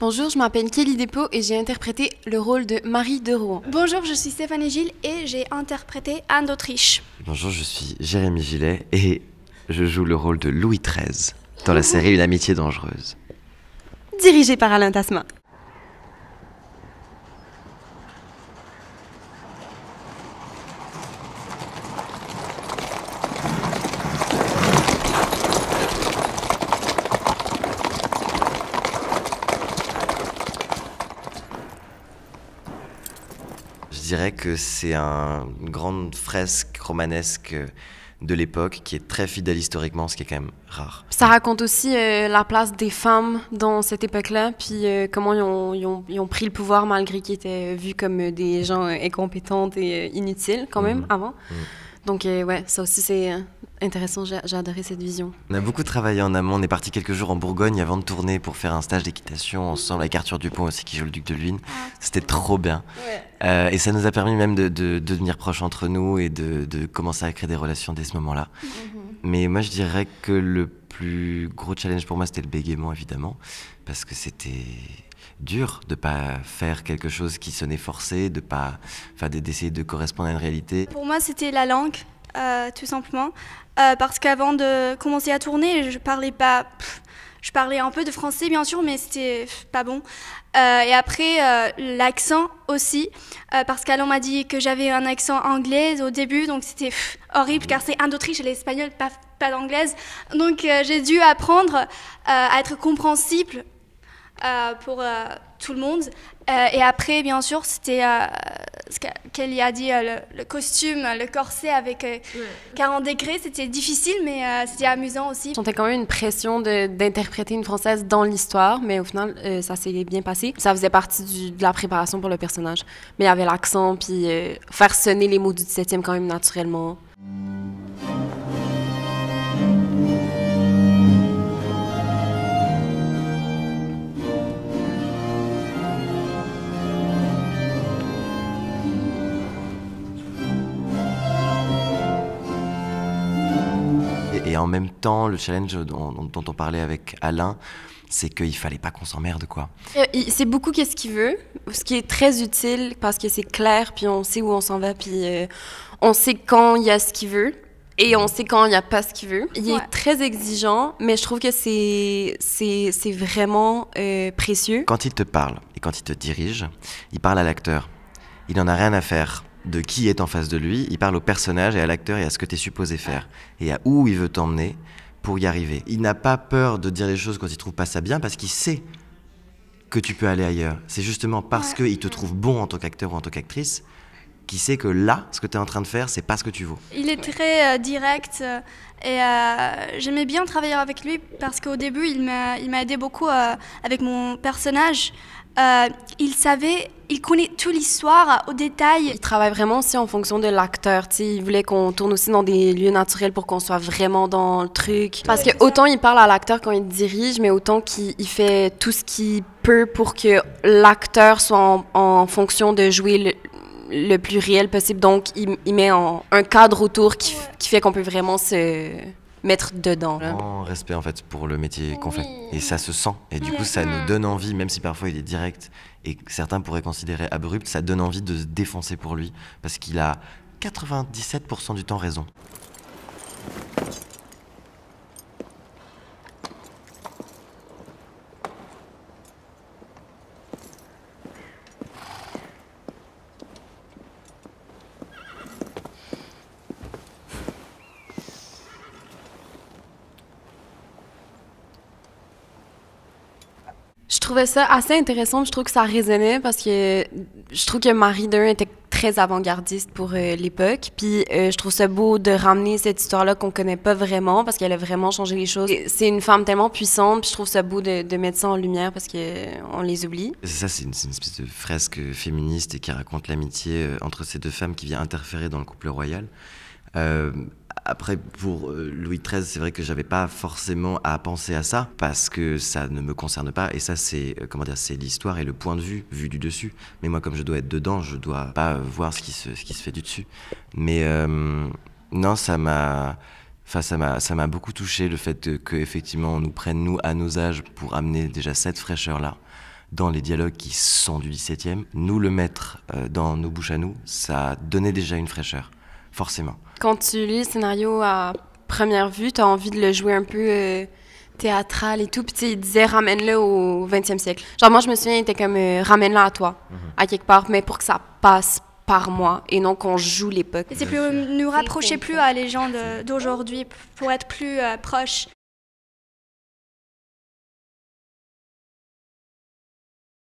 Bonjour, je m'appelle Kelly Despaux et j'ai interprété le rôle de Marie de Rouen. Bonjour, je suis Stéphanie Gilles et j'ai interprété Anne d'Autriche. Bonjour, je suis Jérémy Gillet et je joue le rôle de Louis XIII dans la série Une amitié dangereuse. Dirigée par Alain Tasman. Je dirais que c'est une grande fresque romanesque de l'époque qui est très fidèle historiquement, ce qui est quand même rare. Ça raconte aussi la place des femmes dans cette époque-là, puis comment ils ont pris le pouvoir malgré qu'ils étaient vus comme des gens incompétents et inutiles quand même avant. Donc ouais, ça aussi c'est intéressant, j'ai adoré cette vision. On a beaucoup travaillé en amont, on est parti quelques jours en Bourgogne avant de tourner pour faire un stage d'équitation ensemble avec Arthur Dupont aussi qui joue le duc de Luynes. C'était trop bien. Ouais. Et ça nous a permis même de devenir proches entre nous et de commencer à créer des relations dès ce moment-là. Mais moi je dirais que le plus gros challenge pour moi c'était le bégaiement évidemment, parce que c'était dur de pas faire quelque chose qui sonnait forcé, d'essayer de correspondre à une réalité. Pour moi, c'était la langue, tout simplement, parce qu'avant de commencer à tourner, je parlais pas. Je parlais un peu de français, bien sûr, mais c'était pas bon. Et après, l'accent aussi, parce qu'Alain m'a dit que j'avais un accent anglais au début, donc c'était horrible, car c'est Anne d'Autriche et l'espagnol, pas d'anglaise. Donc j'ai dû apprendre à être compréhensible pour tout le monde. Et après, bien sûr, c'était ce qu'elle y a dit, le costume, le corset avec 40 degrés. C'était difficile, mais c'était amusant aussi. On avait quand même une pression d'interpréter une Française dans l'histoire, mais au final, ça s'est bien passé. Ça faisait partie de la préparation pour le personnage. Mais il y avait l'accent, puis faire sonner les mots du 17e quand même naturellement. Et en même temps, le challenge dont on parlait avec Alain, c'est qu'il fallait pas qu'on s'emmerde, quoi. C'est beaucoup qu'est-ce qu'il veut, ce qui est très utile parce que c'est clair, puis on sait où on s'en va, puis on sait quand il y a ce qu'il veut et on sait quand il n'y a pas ce qu'il veut. Il est très exigeant, mais je trouve que c'est vraiment précieux. Quand il te parle et quand il te dirige, il parle à l'acteur. Il n'en a rien à faire de qui est en face de lui, il parle au personnage et à l'acteur et à ce que tu es supposé faire et à où il veut t'emmener pour y arriver. Il n'a pas peur de dire les choses quand il trouve pas ça bien parce qu'il sait que tu peux aller ailleurs. C'est justement parce qu'il te trouve bon en tant qu'acteur ou en tant qu'actrice qu'il sait que là, ce que tu es en train de faire, c'est pas ce que tu vaux. Il est très direct et j'aimais bien travailler avec lui parce qu'au début, il m'a aidé beaucoup avec mon personnage. Il connaît toute l'histoire au détail. Il travaille vraiment aussi en fonction de l'acteur. Il voulait qu'on tourne aussi dans des lieux naturels pour qu'on soit vraiment dans le truc. Parce que autant il parle à l'acteur quand il dirige, mais autant qu'il fait tout ce qu'il peut pour que l'acteur soit en fonction de jouer le plus réel possible. Donc, il met un cadre autour qui fait qu'on peut vraiment se mettre dedans. En respect, en fait, pour le métier qu'on fait. Et ça se sent. Et du coup, ça nous donne envie, même si parfois il est direct et que certains pourraient considérer abrupt, ça donne envie de se défoncer pour lui. Parce qu'il a 97% du temps raison. Je trouvais ça assez intéressant, je trouve que ça résonnait parce que je trouve que Marie Dern était très avant-gardiste pour l'époque, puis je trouve ça beau de ramener cette histoire-là qu'on connaît pas vraiment parce qu'elle a vraiment changé les choses. C'est une femme tellement puissante, puis je trouve ça beau de mettre ça en lumière parce qu'on les oublie. Ça, c'est une espèce de fresque féministe et qui raconte l'amitié entre ces deux femmes qui vient interférer dans le couple royal. Après, pour Louis XIII, c'est vrai que j'avais pas forcément à penser à ça parce que ça ne me concerne pas. Et ça, c'est c'est l'histoire et le point de vue vu du dessus. Mais moi, comme je dois être dedans, je dois pas voir ce qui se fait du dessus. Mais non, ça m'a beaucoup touché le fait que effectivement on nous prenne nous à nos âges pour amener déjà cette fraîcheur là. dans les dialogues qui sont du 17e, nous le mettre dans nos bouches à nous, ça donnait déjà une fraîcheur, forcément. Quand tu lis le scénario à première vue, tu as envie de le jouer un peu théâtral et tout, puis tu sais, il disait « ramène-le au 20e siècle ». Genre moi, je me souviens, il était comme « ramène-le à toi à quelque part », mais pour que ça passe par moi et non qu'on joue l'époque. Et c'est plus nous rapprocher plus à les gens d'aujourd'hui pour être plus proches.